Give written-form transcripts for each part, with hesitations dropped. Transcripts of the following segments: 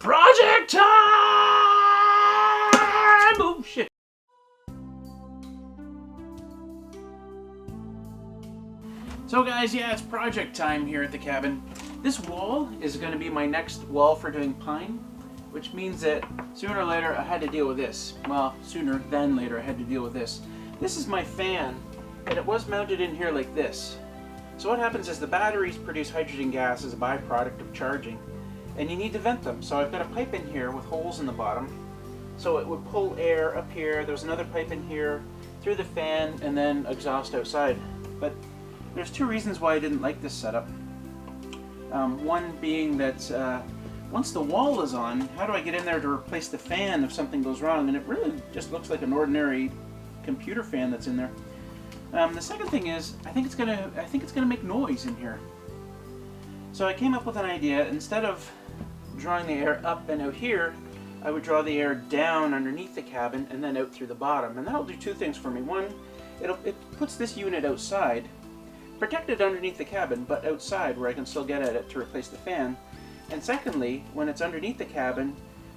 Project time! Oh shit. So guys, yeah, it's project time here at the cabin. This wall is going to be my next wall for doing pine, which means that sooner or later I had to deal with this. Well, sooner than later I had to deal with this. This is my fan, and it was mounted in here like this. So what happens is the batteries produce hydrogen gas as a byproduct of charging, and you need to vent them. So I've got a pipe in here with holes in the bottom, so it would pull air up here. There's another pipe in here through the fan and then exhaust outside. But there's two reasons why I didn't like this setup. One being that once the wall is on, how do I get in there to replace the fan if something goes wrong? And it really just looks like an ordinary computer fan that's in there. The second thing is, I think it's gonna make noise in here. So I came up with an idea. Instead of drawing the air up and out here, I would draw the air down underneath the cabin and then out through the bottom. And that'll do two things for me. One, it puts this unit outside, protected underneath the cabin, but outside where I can still get at it to replace the fan. And secondly, when it's underneath the cabin,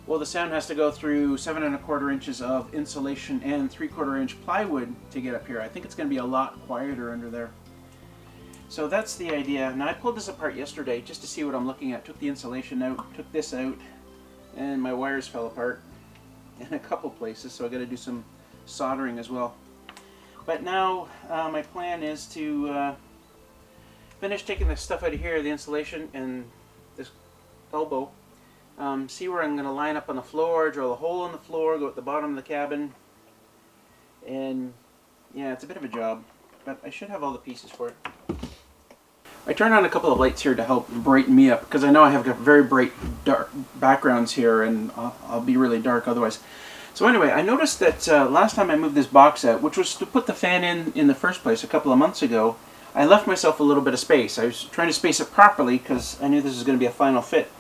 well, the sound has to go through 7 1/4 inches of insulation and 3/4 inch plywood to get up here. I think it's going to be a lot quieter under there. So that's the idea. Now I pulled this apart yesterday just to see what I'm looking at. Took the insulation out, took this out, and my wires fell apart in a couple places, so I got to do some soldering as well. But now my plan is to finish taking the stuff out of here, the insulation and this elbow, see where I'm going to line up on the floor, drill a hole in the floor, go at the bottom of the cabin, and yeah, it's a bit of a job, but I should have all the pieces for it. I turned on a couple of lights here to help brighten me up, because I know I have got very bright dark backgrounds here, and I'll be really dark otherwise. So anyway, I noticed that last time I moved this box out, which was to put the fan in the first place a couple of months ago, I left myself a little bit of space. I was trying to space it properly because I knew this was going to be a final fit.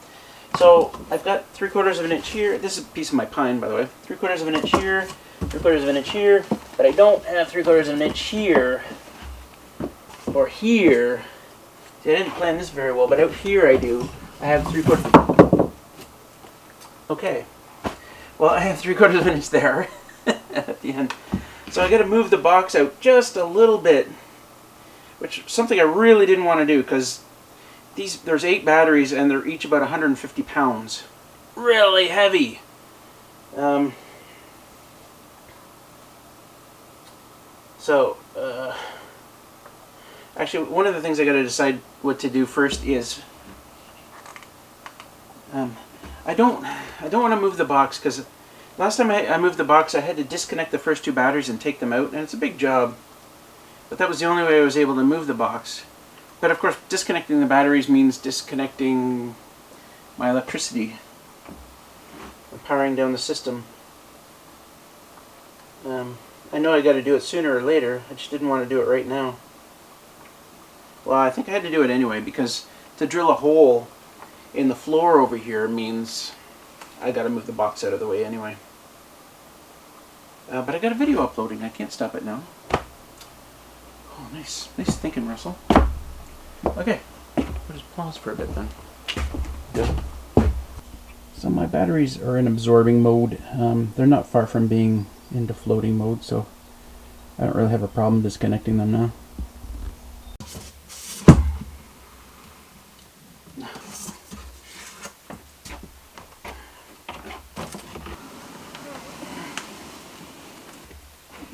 So I've got 3/4 of an inch here. This is a piece of my pine, by the way. 3/4 of an inch here, 3/4 of an inch here, but I don't have 3/4 of an inch here or here. See, I didn't plan this very well, but out here I do. I have 3/4. Okay. Well, I have 3/4 of an inch there at the end. So I got to move the box out just a little bit, which is something I really didn't want to do because there's 8 batteries and they're each about 150 pounds. Really heavy. Actually, one of the things I got to decide what to do first is I don't want to move the box, because last time I moved the box I had to disconnect the first 2 batteries and take them out, and it's a big job. But that was the only way I was able to move the box. But of course, disconnecting the batteries means disconnecting my electricity and powering down the system. I know I got to do it sooner or later. I just didn't want to do it right now. Well, I think I had to do it anyway, because to drill a hole in the floor over here means I got to move the box out of the way anyway. But I got a video uploading. I can't stop it now. Oh, nice thinking, Russell. Okay, we'll just pause for a bit then. Good. So my batteries are in absorbing mode. They're not far from being into floating mode, so I don't really have a problem disconnecting them now.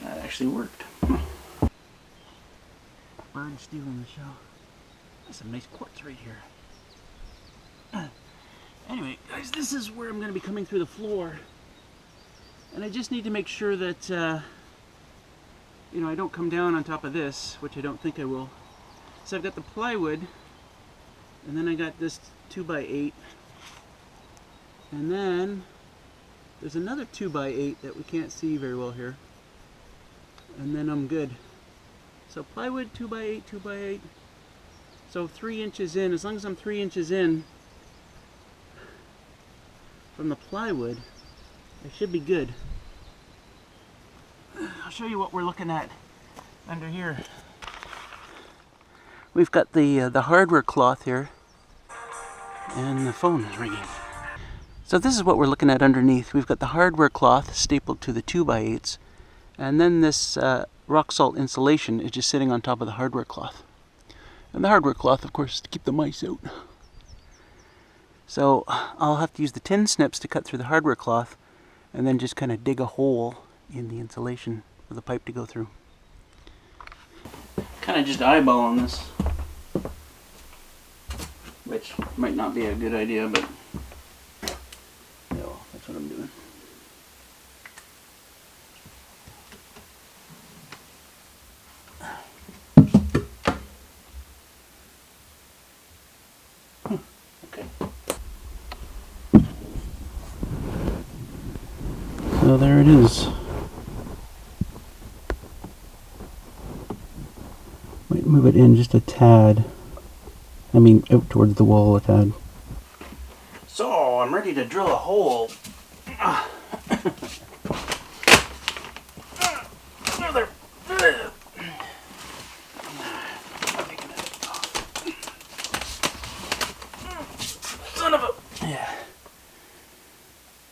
That actually worked. Bird stealing the show. That's some nice quartz right here. Anyway, guys, this is where I'm going to be coming through the floor. And I just need to make sure that, you know, I don't come down on top of this, which I don't think I will. So I've got the plywood, and then I got this 2x8. And then there's another 2x8 that we can't see very well here. And then I'm good. So plywood, 2x8, 2x8. So 3 inches in. As long as I'm 3 inches in from the plywood, I should be good. I'll show you what we're looking at under here. We've got the hardware cloth here, and the phone is ringing. So this is what we're looking at underneath. We've got the hardware cloth stapled to the 2x8s, and then this rock salt insulation is just sitting on top of the hardware cloth. And the hardware cloth, of course, is to keep the mice out. So I'll have to use the tin snips to cut through the hardware cloth, and then just kind of dig a hole in the insulation for the pipe to go through. Kind of just eyeballing this, which might not be a good idea, but no, that's what I'm doing. Okay. So there it is. Might move it in just a tad. I mean, out towards the wall a tad. So, I'm ready to drill a hole. Son of a... Yeah.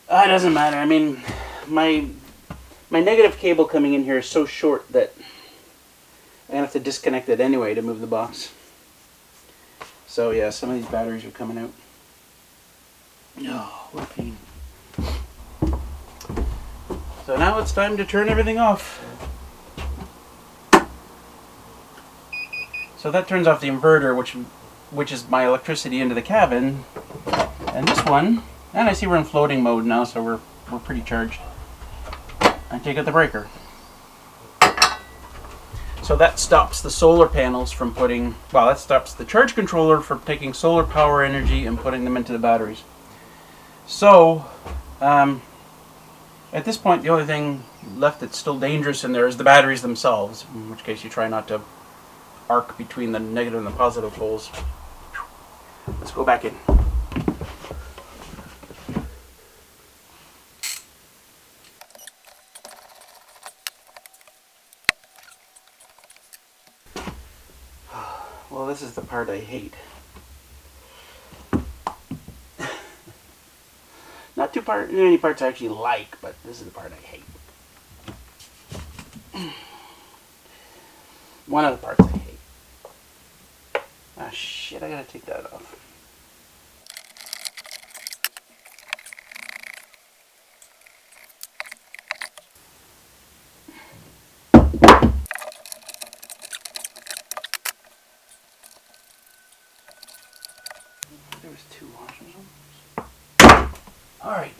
It doesn't matter. I mean, my negative cable coming in here is so short that I'm going to have to disconnect it anyway to move the box. So yeah, some of these batteries are coming out. Oh, what a pain. So now it's time to turn everything off. So that turns off the inverter, which is my electricity into the cabin. And this one, and I see we're in floating mode now, so we're pretty charged. I take out the breaker. So that stops the solar panels from putting, well, that stops the charge controller from taking solar power energy and putting them into the batteries. So, at this point, the only thing left that's still dangerous in there is the batteries themselves, in which case you try not to arc between the negative and the positive poles. Let's go back in. Well, this is the part I hate. Not many parts I actually like, but this is the part I hate. One of the parts I hate. Ah, shit, I gotta take that off. There was 2 washers. All right.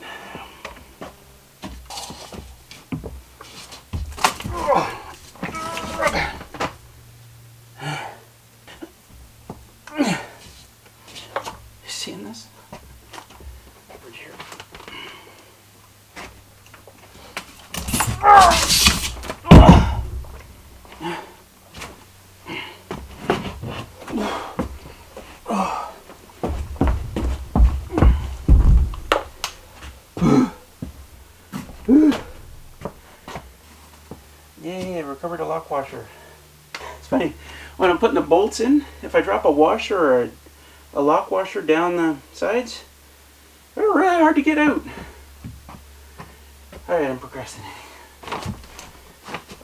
You seeing this? Over here. Yay, I recovered a lock washer. It's funny, when I'm putting the bolts in, if I drop a washer or a lock washer down the sides, they're really hard to get out. Alright, I'm procrastinating.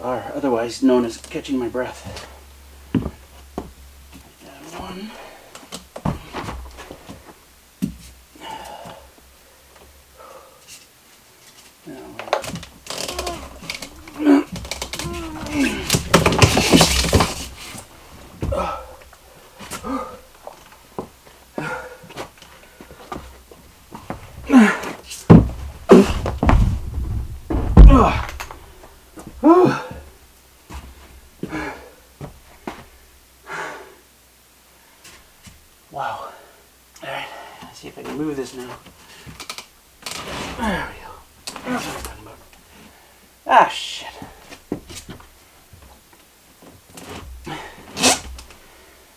Or otherwise known as catching my breath. One. Wow. Alright, let's see if I can move this now. There we go. That's what I'm talking about. Ah, shit.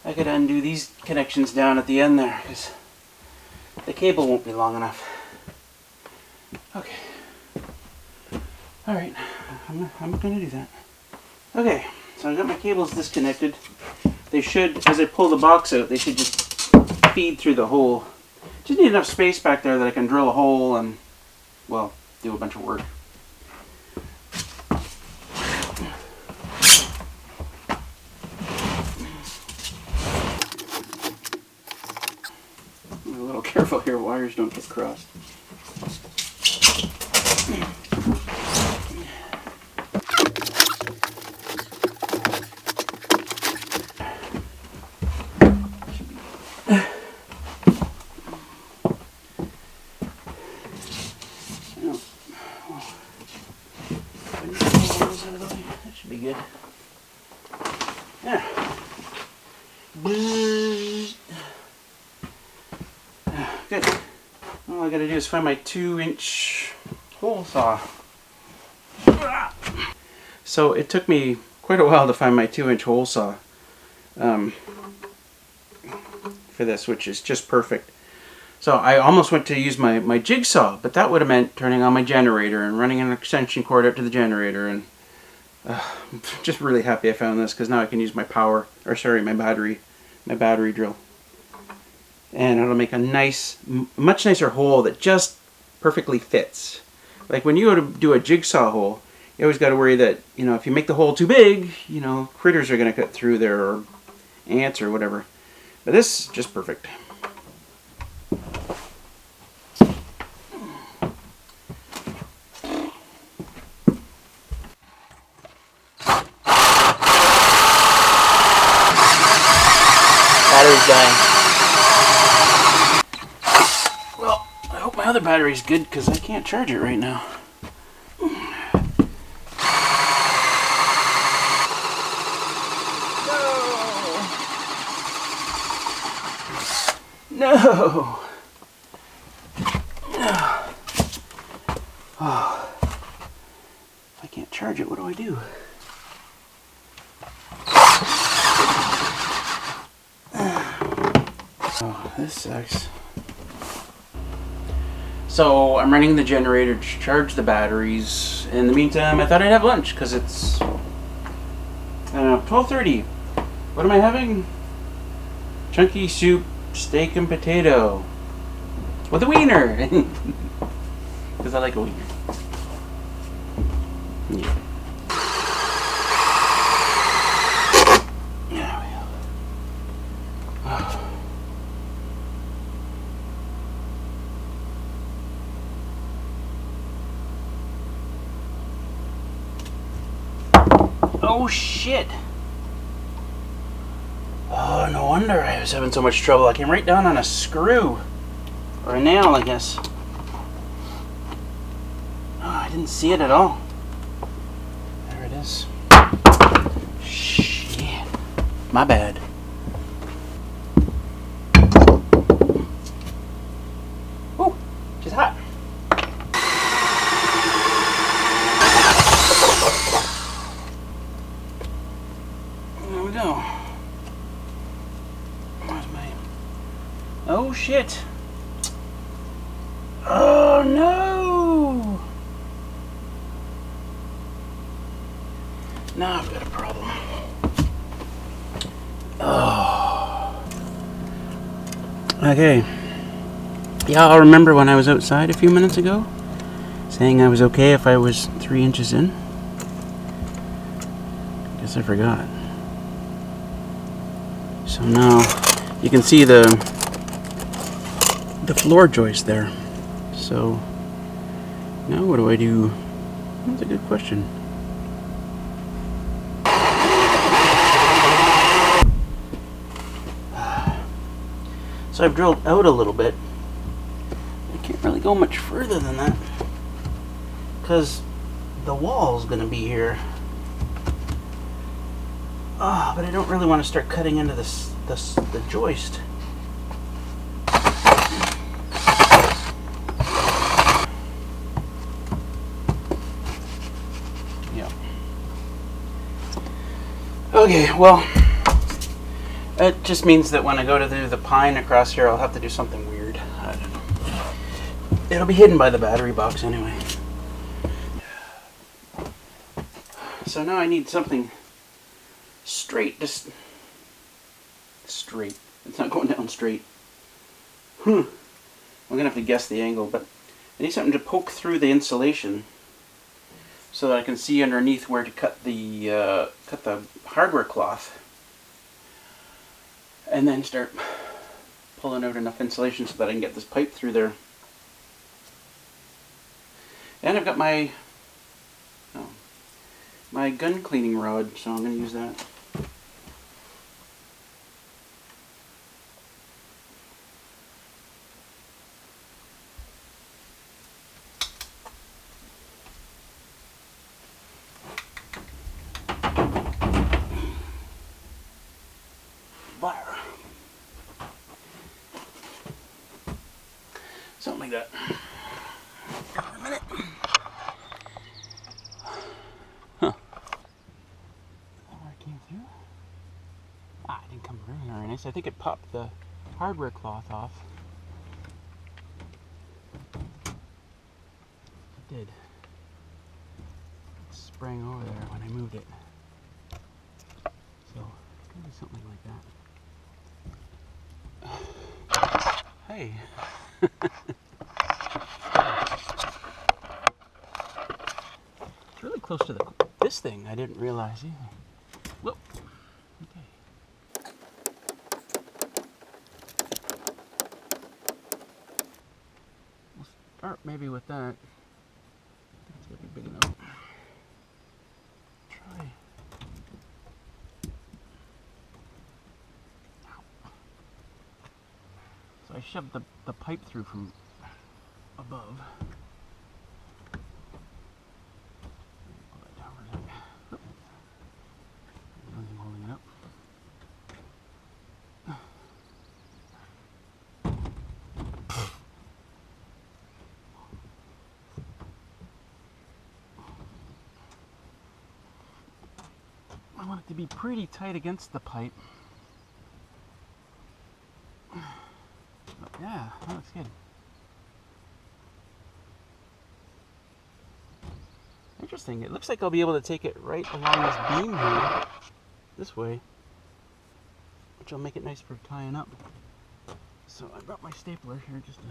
I could undo these connections down at the end there, because the cable won't be long enough. Okay. Alright, I'm gonna do that. Okay, so I got my cables disconnected. They should, as I pull the box out, they should just feed through the hole. Just need enough space back there that I can drill a hole and, well, do a bunch of work. I'm a little careful here, wires don't get crossed. That should be good. Yeah. Good. All I gotta do is find my 2-inch hole saw. So it took me quite a while to find my 2-inch hole saw for this, which is just perfect. So I almost went to use my jigsaw, but that would have meant turning on my generator and running an extension cord up to the generator. And I'm just really happy I found this, because now I can use my my battery drill. And it'll make a nice, much nicer hole that just perfectly fits. Like when you go to do a jigsaw hole, you always got to worry that, you know, if you make the hole too big, you know, critters are going to cut through there, or ants or whatever. But this is just perfect. Battery's dying. Well, I hope my other battery's good, because I can't charge it right now. No! Oh. If I can't charge it, what do I do? Oh, this sucks. So I'm running the generator to charge the batteries. In the meantime, I thought I'd have lunch, because it's 12:30. What am I having? Chunky soup, steak and potato with a wiener, because I like a wiener. Yeah. There we go. Oh shit! Oh, no wonder I was having so much trouble. I came right down on a screw. Or a nail, I guess. Oh, I didn't see it at all. There it is. Shit. My bad. Oh, she's hot. There we go. Oh shit. Oh no. Now I've got a problem. Oh. Okay. Y'all remember when I was outside a few minutes ago saying I was okay if I was 3 inches in? Guess I forgot. So now you can see the floor joist there. So now what do I do? That's a good question. So I've drilled out a little bit. I can't really go much further than that, because the wall's gonna be here. Ah, but I don't really want to start cutting into the joist. Okay, well, it just means that when I go to do the pine across here, I'll have to do something weird. I don't know. It'll be hidden by the battery box anyway. So now I need something straight, just straight. It's not going down straight. I'm going to have to guess the angle, but I need something to poke through the insulation so that I can see underneath where to cut the hardware cloth, and then start pulling out enough insulation so that I can get this pipe through there. And I've got my gun cleaning rod, so I'm going to use that. Fire. Something like that. A minute. Huh. Came through. It didn't come very nice. I think it popped the hardware cloth off. It did. It sprang over there when I moved it. So, it's gonna be something like that. Hey. It's really close to this thing. I didn't realize either. Whoop. Okay. We'll start maybe with that. I think it's gonna be big enough. Try. So I shoved the pipe through from above. Pull that down for a second. Nothing holding it up. I want it to be pretty tight against the pipe. Yeah, that looks good. Interesting. It looks like I'll be able to take it right along this beam here, this way, which will make it nice for tying up. So I brought my stapler here just to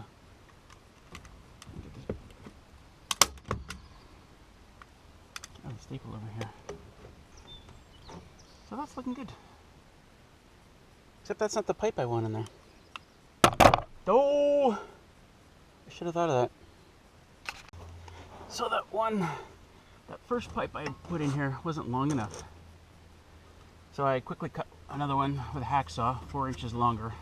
get this. Oh, the staple over here. So that's looking good. Except that's not the pipe I want in there. Oh! I should have thought of that. So that first pipe I put in here wasn't long enough. So I quickly cut another one with a hacksaw, 4 inches longer.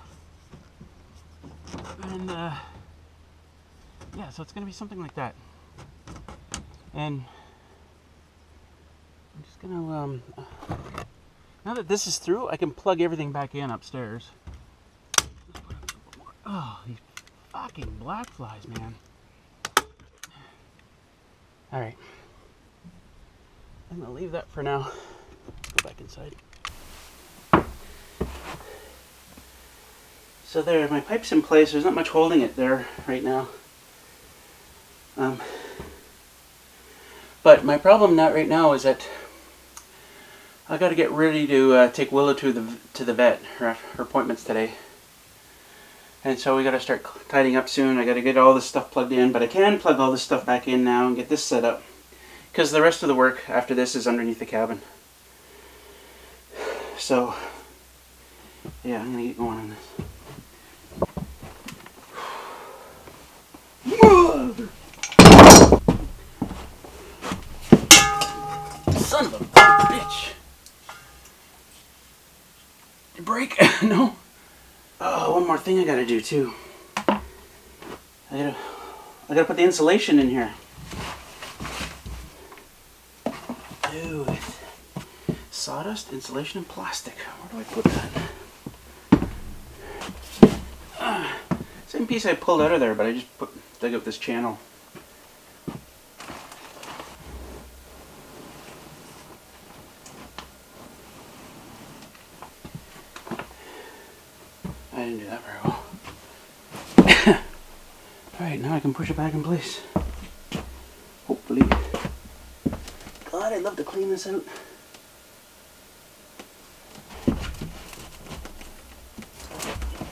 And yeah, so it's going to be something like that. And I'm just going to, now that this is through, I can plug everything back in upstairs. Oh, these fucking black flies, man. Alright. I'm gonna leave that for now. Go back inside. So there, my pipe's in place. There's not much holding it there right now. But my problem right now is that I got to get ready to take Willow to the vet. Her appointment's today. And so we got to start tidying up soon. I got to get all this stuff plugged in, but I can plug all this stuff back in now and get this set up, because the rest of the work after this is underneath the cabin. So yeah, I'm gonna get going on this. Son of a bitch! Did you break? No. Oh, one more thing I gotta do too. I gotta put the insulation in here. Dude, sawdust, insulation, and plastic. Where do I put that? Same piece I pulled out of there, but I just dug up this channel. I didn't do that very well. Alright, now I can push it back in place. Hopefully. God, I'd love to clean this out.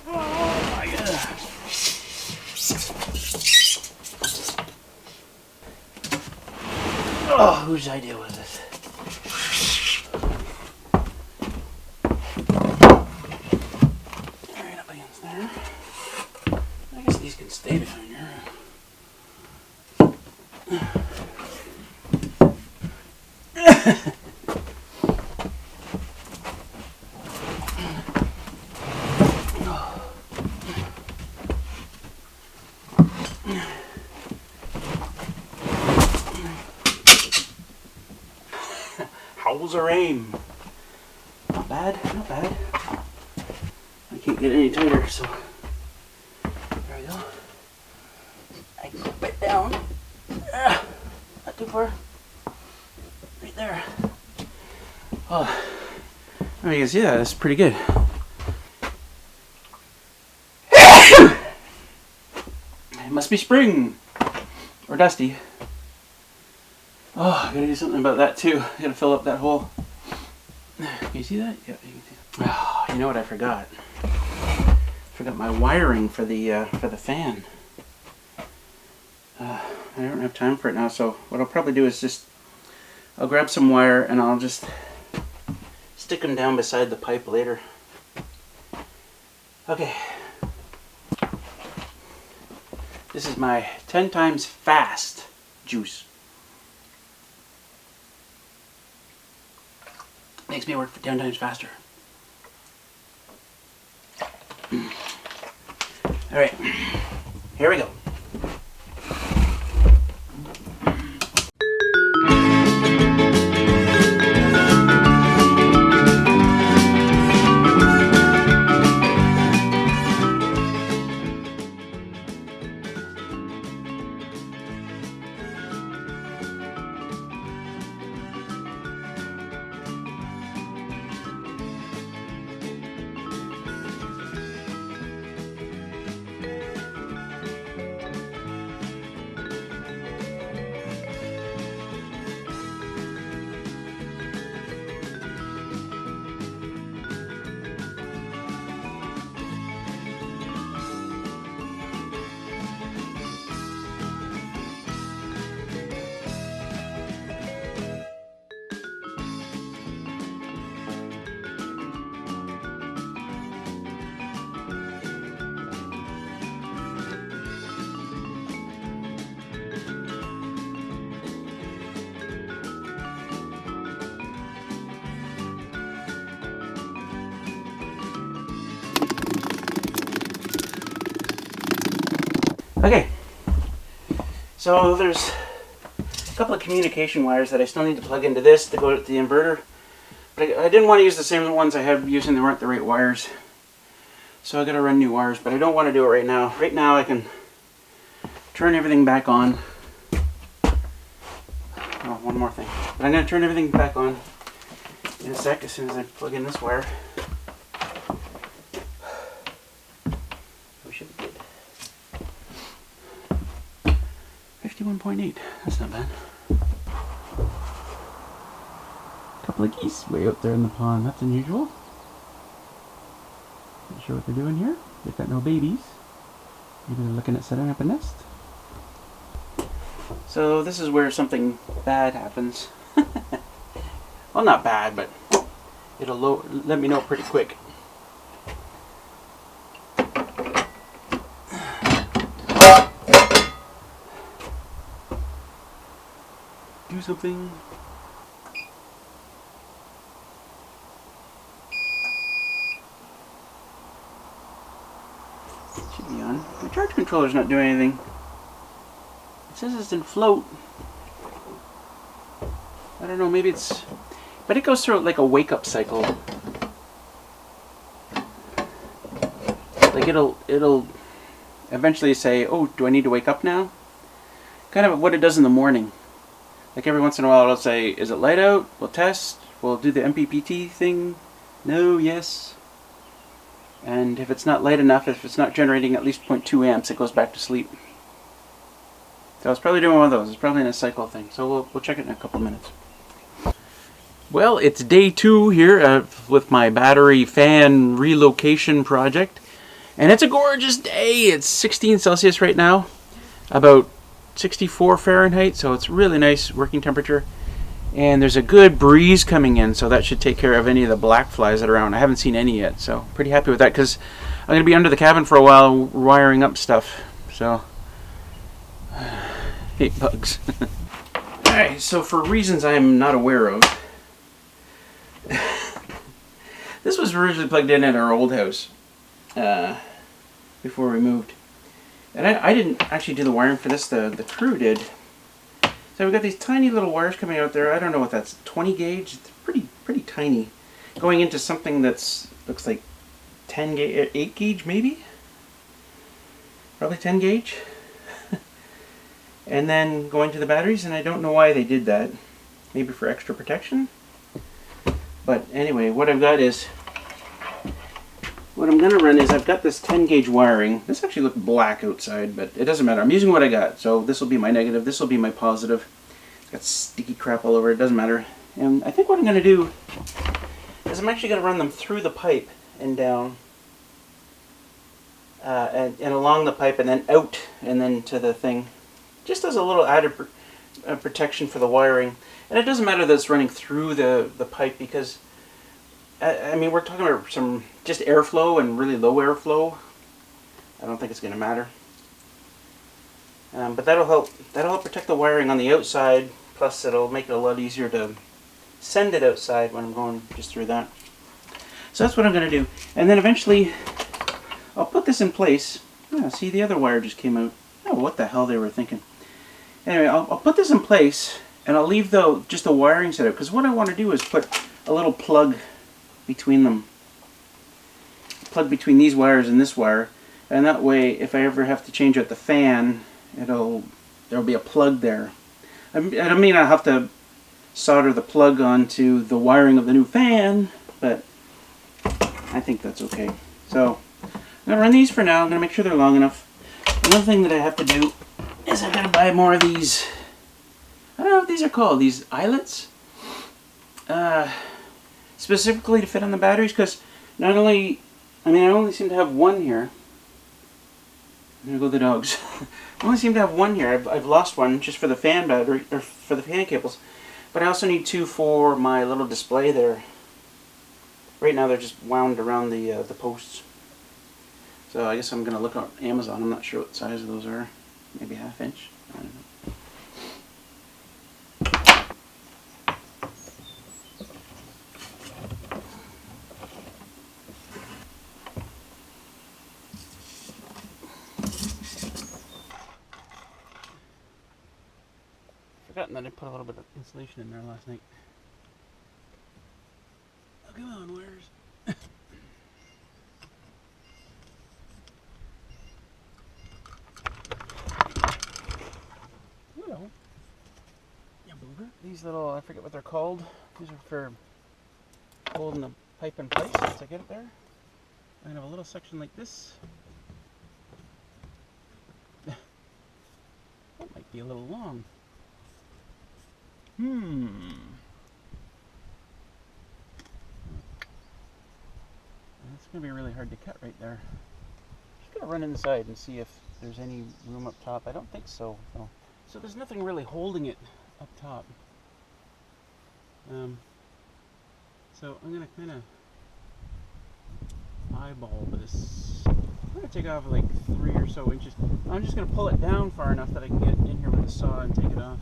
Oh my God. Oh, whose idea was this? Right up against there. I guess these can stay behind here. Howls of rain. Not bad, not bad. I can't get any tighter, so there we go. I can clip it down. Not too far. Right there. Oh, I mean, you can see that. That's pretty good. It must be spring or dusty. Oh, I gotta do something about that too. I gotta fill up that hole. Can you see that? Yeah, you can see it. Oh, you know what I forgot? I forgot my wiring for the fan. I don't have time for it now, so what I'll probably do is I'll grab some wire and I'll just stick them down beside the pipe later. Okay. This is my 10 times fast juice. Makes me work for 10 times faster. Alright, here we go. Okay, so there's a couple of communication wires that I still need to plug into this to go to the inverter, but I didn't want to use the same ones I had using. They weren't the right wires, so I got to run new wires, but I don't want to do it right now. Right now I can turn everything back on. Oh, one more thing, but I'm going to turn everything back on in a sec as soon as I plug in this wire. We should be good. 51.8, that's not bad. Couple of geese way out there in the pond, that's unusual. Not sure what they're doing here. They've got no babies. Maybe they're looking at setting up a nest. So this is where something bad happens. Well, not bad, but it'll let me know pretty quick. Do something. Should be on. My charge controller's not doing anything. It says it's in float. I don't know, maybe it's... But it goes through like a wake-up cycle. Like it'll eventually say, oh, do I need to wake up now? Kind of what it does in the morning. Like every once in a while it'll say, is it light out? We'll test. We'll do the MPPT thing. No, yes. And if it's not light enough, if it's not generating at least 0.2 amps, it goes back to sleep. So it's probably doing one of those. It's probably in a cycle thing. So we'll check it in a couple minutes. Well, it's day 2 here with my battery fan relocation project. And it's a gorgeous day. It's 16 Celsius right now. About 64 Fahrenheit, so it's really nice working temperature. And there's a good breeze coming in, so that should take care of any of the black flies that are around. I haven't seen any yet, so pretty happy with that because I'm going to be under the cabin for a while wiring up stuff. So, hate bugs. Alright, so for reasons I am not aware of, this was originally plugged in at our old house before we moved. And I didn't actually do the wiring for this, the crew did. So we've got these tiny little wires coming out there. I don't know what that's, 20 gauge? It's pretty tiny. Going into something that's, looks like 10 gauge, 8 gauge maybe? Probably 10 gauge. And then going to the batteries, and I don't know why they did that. Maybe for extra protection? But anyway, what I've got is, what I'm going to run is I've got this 10 gauge wiring. This actually looked black outside, but it doesn't matter. I'm using what I got. So this will be my negative. This will be my positive. It's got sticky crap all over it. It doesn't matter. And I think what I'm going to do is I'm actually going to run them through the pipe and down. And along the pipe and then out and then to the thing. Just as a little added protection for the wiring. And it doesn't matter that it's running through the pipe because I mean, we're talking about some just airflow and really low airflow. I don't think it's going to matter. But that'll help protect the wiring on the outside. Plus, it'll make it a lot easier to send it outside when I'm going just through that. So that's what I'm going to do. And then eventually, I'll put this in place. Oh, see, the other wire just came out. Oh, what the hell they were thinking. Anyway, I'll put this in place, and I'll leave just the wiring set up. Because what I want to do is put a little plug between them. Plug between these wires and this wire, and that way if I ever have to change out the fan, there'll be a plug there. I mean, I'll have to solder the plug onto the wiring of the new fan, but I think that's okay. So I'm gonna run these for now. I'm gonna make sure they're long enough. Another thing that I have to do is I gotta buy more of these. I don't know what these are called. These eyelets. Specifically to fit on the batteries, because not only, I mean, I only seem to have one here. There go the dogs. I only seem to have one here. I've lost one just for the fan battery, or for the fan cables. But I also need two for my little display there. Right now they're just wound around the posts. So I guess I'm going to look on Amazon. I'm not sure what size of those are. Maybe 1/2 inch. I don't know. Forgotten that I put a little bit of insulation in there last night. Oh, come on, wires. Hello. Yeah, booger. These little, I forget what they're called. These are for holding the pipe in place once I get it there. I have a little section like this. That might be a little long. It's going to be really hard to cut right there. Just going to run inside and see if there's any room up top. I don't think so. No. So there's nothing really holding it up top. So I'm going to kind of eyeball this. I'm going to take off like 3 or so inches. I'm just going to pull it down far enough that I can get in here with a saw and take it off.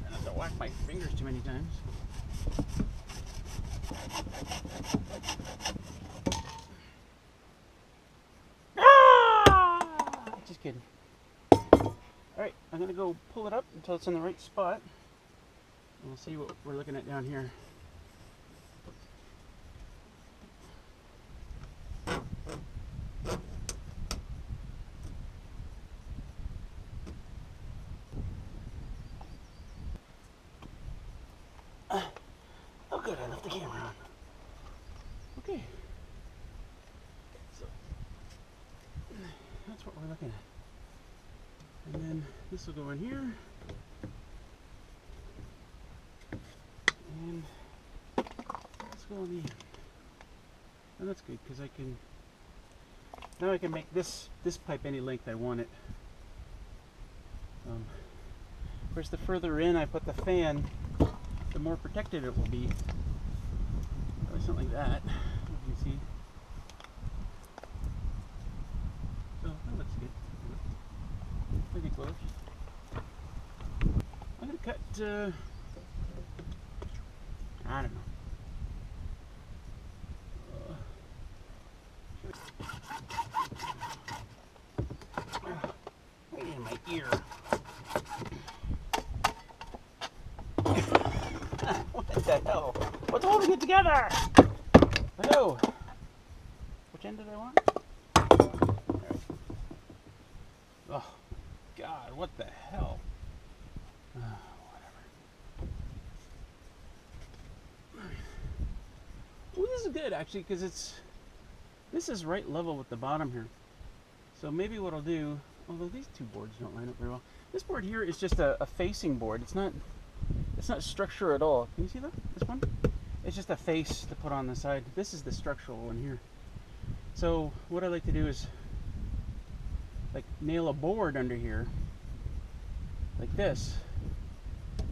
I have to whack my fingers too many times. Ah! Just kidding. Alright, I'm going to go pull it up until it's in the right spot. And we'll see what we're looking at down here. Oh good, I left the camera on. Okay. So, that's what we're looking at. And then this will go in here. And let's go on the end. And that's good because I can now I can make this pipe any length I want it. Of course, the further in I put the fan, the more protected it will be. Or something like that. You can see. So that looks good. Pretty close. I'm gonna cut. I don't know. In my ear. What the hell? What's holding it together? Hello. Which end did I want? There. Oh, God, what the hell? Whatever. Well, this is good actually because this is right level with the bottom here. So maybe what I'll do, although these two boards don't line up very well. This board here is just a facing board. It's not structure at all. Can you see that? This one? It's just a face to put on the side. This is the structural one here. So what I like to do is like nail a board under here like this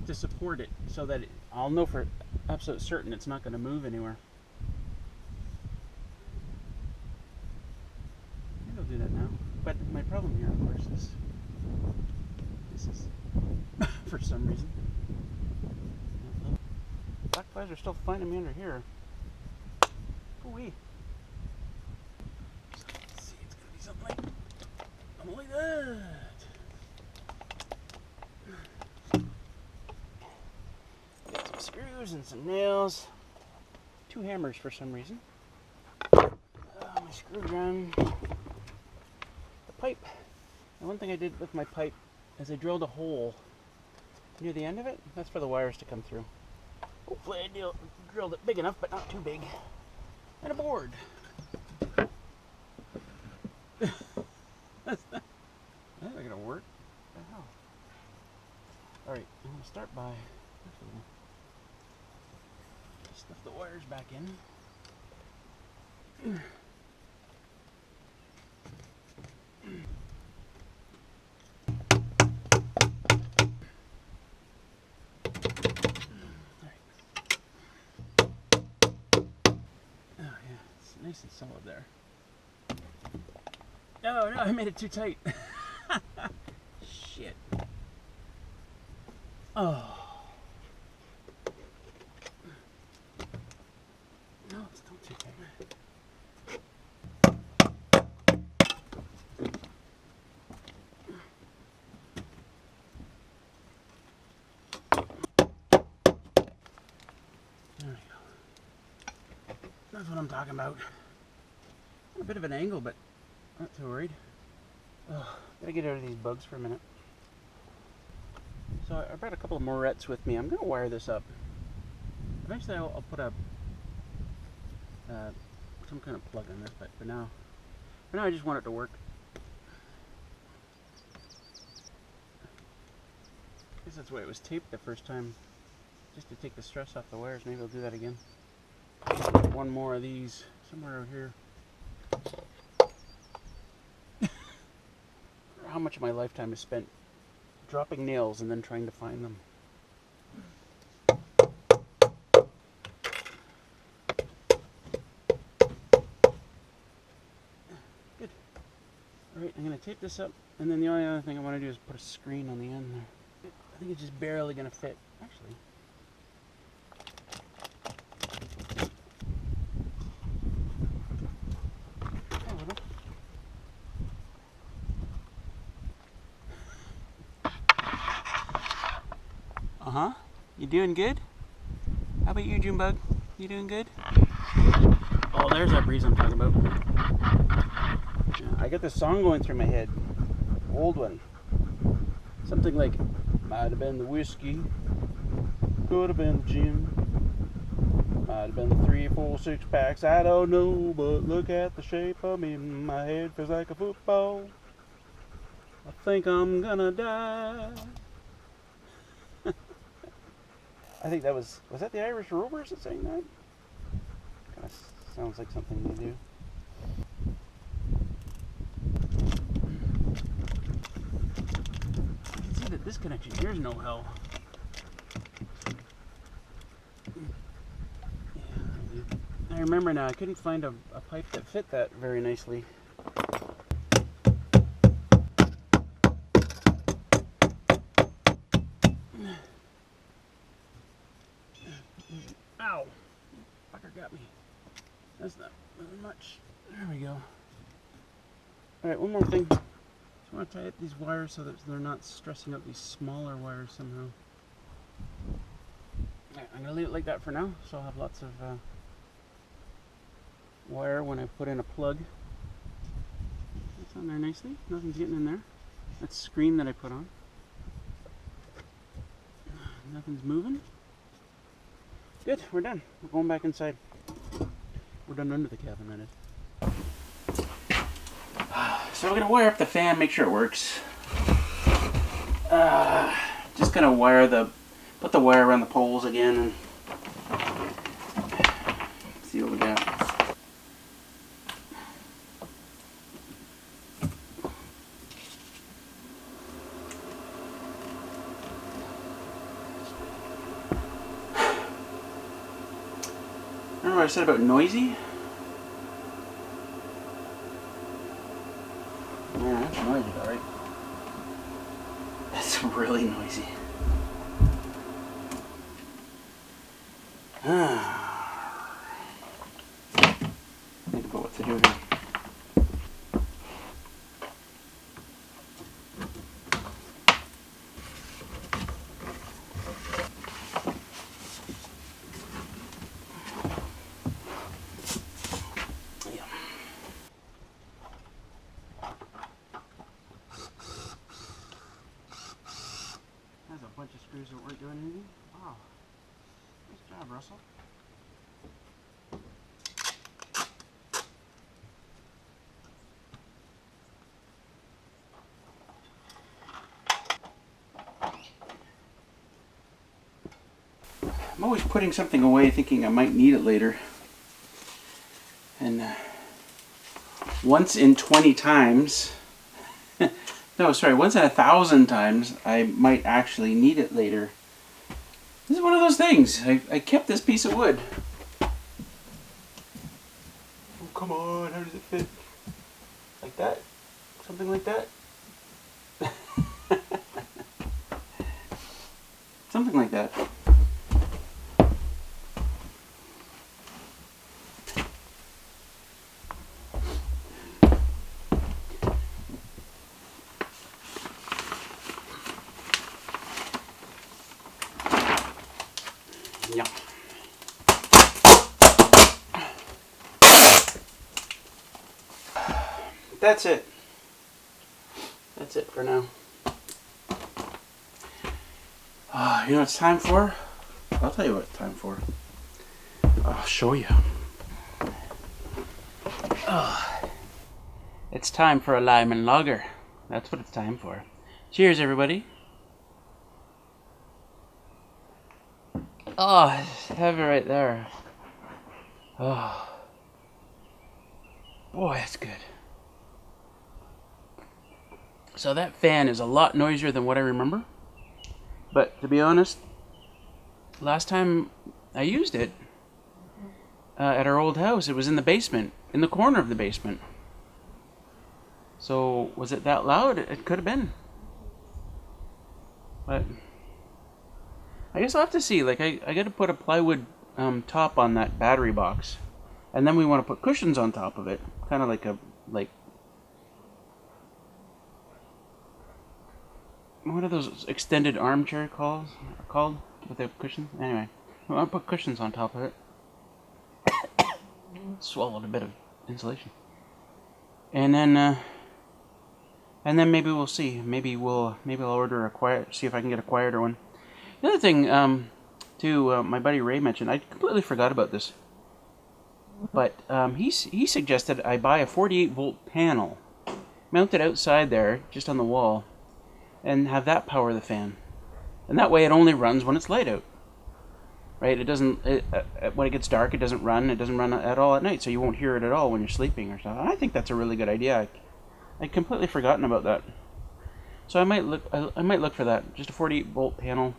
to support it so that I'll know for absolute certain it's not going to move anywhere. Maybe I'll do that now. But my problem here, of course, is this is for some reason. Black flies are still finding me under here. Ooh-wee. So let's see, it's gonna be something like that. Got some screws and some nails. 2 hammers for some reason. My screw gun. The pipe. And one thing I did with my pipe is I drilled a hole near the end of it. That's for the wires to come through. Hopefully I drilled it big enough, but not too big. And a board. That's not gonna work. What the hell? Alright, I'm gonna start by stuff the wires back in. Nice and solid there. Oh no, I made it too tight. Shit. Oh. No, it's still too tight. There we go. That's what I'm talking about. A bit of an angle, but not too worried. Oh, gotta get out of these bugs for a minute. So I brought a couple of morettes with me. I'm gonna wire this up. Eventually I'll put a some kind of plug on this, but for now I just want it to work. I guess that's the way it was taped the first time, just to take the stress off the wires. Maybe I'll do that again. One more of these somewhere over here. How much of my lifetime is spent dropping nails and then trying to find them. Good. Alright, I'm going to tape this up, and then the only other thing I want to do is put a screen on the end there. I think it's just barely going to fit, actually. Uh-huh. You doing good? How about you, Junebug? You doing good? Oh, there's that breeze I'm talking about. Yeah, I got this song going through my head. Old one. Something like, might have been the whiskey, could have been the gin, might have been the 3, 4, 6 packs, I don't know, but look at the shape of me, my head feels like a football. I think I'm gonna die. I think that was that the Irish Rovers that sang that? Kind of Sounds like something they do. I can see that this connection here is no hell. I remember now, I couldn't find a pipe that fit that very nicely. Ow! Fucker got me. That's not really much. There we go. Alright, one more thing. Just want to tie up these wires so that they're not stressing out these smaller wires somehow. Right, I'm going to leave it like that for now, so I'll have lots of wire when I put in a plug. That's on there nicely. Nothing's getting in there. That's screen that I put on. Nothing's moving. Good, we're done. We're going back inside. We're done under the cabin, that is. So we're gonna wire up the fan, make sure it works. Just gonna put the wire around the poles again and see what we got. Remember what I said about noisy? Yeah, that's noisy, alright. That's really noisy. Think about what to do here. That's a bunch of screws that weren't doing anything. Wow. Nice job, Russell. I'm always putting something away thinking I might need it later. And once in 20 times, no, sorry, once in 1,000 times, I might actually need it later. This is one of those things. I kept this piece of wood. Oh, come on, how does it fit? Like that? Something like that? Something like that. Yeah. That's it. That's it for now. You know what it's time for? I'll tell you what it's time for. I'll show you. It's time for a lime and lager. That's what it's time for. Cheers, everybody. Oh, it's heavy right there. Oh. Boy, that's good. So that fan is a lot noisier than what I remember. But to be honest, last time I used it at our old house, it was in the basement, in the corner of the basement. So was it that loud? It could have been. But I guess I'll have to see. Like I got to put a plywood top on that battery box, and then we want to put cushions on top of it, kind of like what are those extended armchair called with the cushions? Anyway, I want to put cushions on top of it. Swallowed a bit of insulation, and then maybe we'll see. Maybe I'll order see if I can get a quieter one. The other thing, my buddy Ray mentioned, I completely forgot about this, but he suggested I buy a 48-volt panel, mount it outside there, just on the wall, and have that power the fan. And that way it only runs when it's light out. right? It doesn't, when it gets dark, it doesn't run. It doesn't run at all at night, so you won't hear it at all when you're sleeping or something. I think that's a really good idea. I'd completely forgotten about that. So I might look for that. Just a 48 volt panel.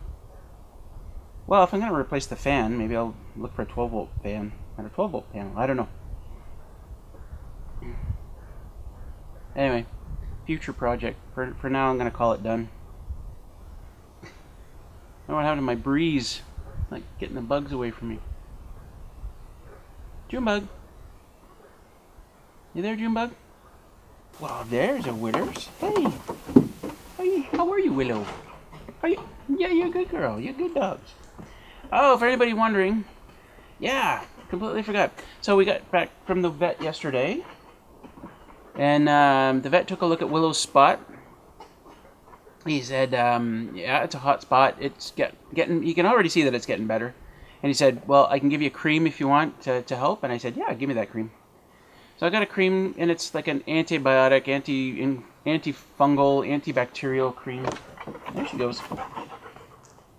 Well, if I'm going to replace the fan, maybe I'll look for a 12 volt fan and a 12 volt panel. I don't know. Anyway, future project. For now, I'm going to call it done. I don't know what happened to my breeze. Like getting the bugs away from me. Junebug. You there, Junebug? Well, there's a Withers. Hey. How are you, Willow? Are you? Yeah, you're a good girl. You're good dogs. Oh, for anybody wondering, yeah, completely forgot. So we got back from the vet yesterday, and the vet took a look at Willow's spot. He said, yeah, it's a hot spot. It's getting. You can already see that it's getting better. And he said, well, I can give you a cream if you want to help. And I said, yeah, give me that cream. So I got a cream, and it's like an antibiotic, antifungal, antibacterial cream. There she goes.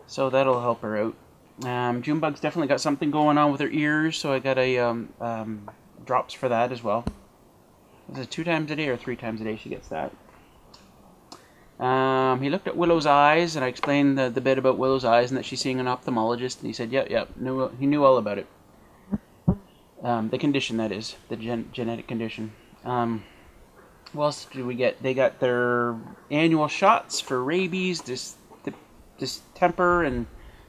So that'll help her out. Junebug's definitely got something going on with her ears, so I got a drops for that as well. Is it 2 times a day or 3 times a day she gets that? He looked at Willow's eyes, and I explained the bit about Willow's eyes and that she's seeing an ophthalmologist, and he said, yep, he knew all about it. The condition, that is, the genetic condition. What else did we get? They got their annual shots for rabies, distemper, and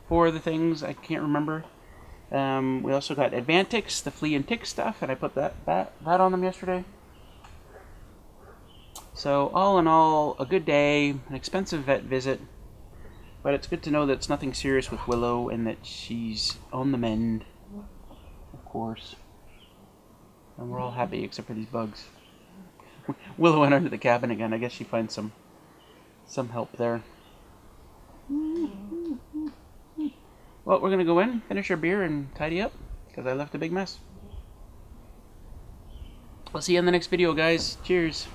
4 other things I can't remember. We also got Advantix, the flea and tick stuff, and I put that on them yesterday. So all in all, a good day, an expensive vet visit, but it's good to know that it's nothing serious with Willow and that she's on the mend, of course. And we're all happy except for these bugs. Willow went under the cabin again. I guess she finds some help there. Well, we're going to go in, finish our beer, and tidy up, because I left a big mess. I'll see you in the next video, guys. Cheers.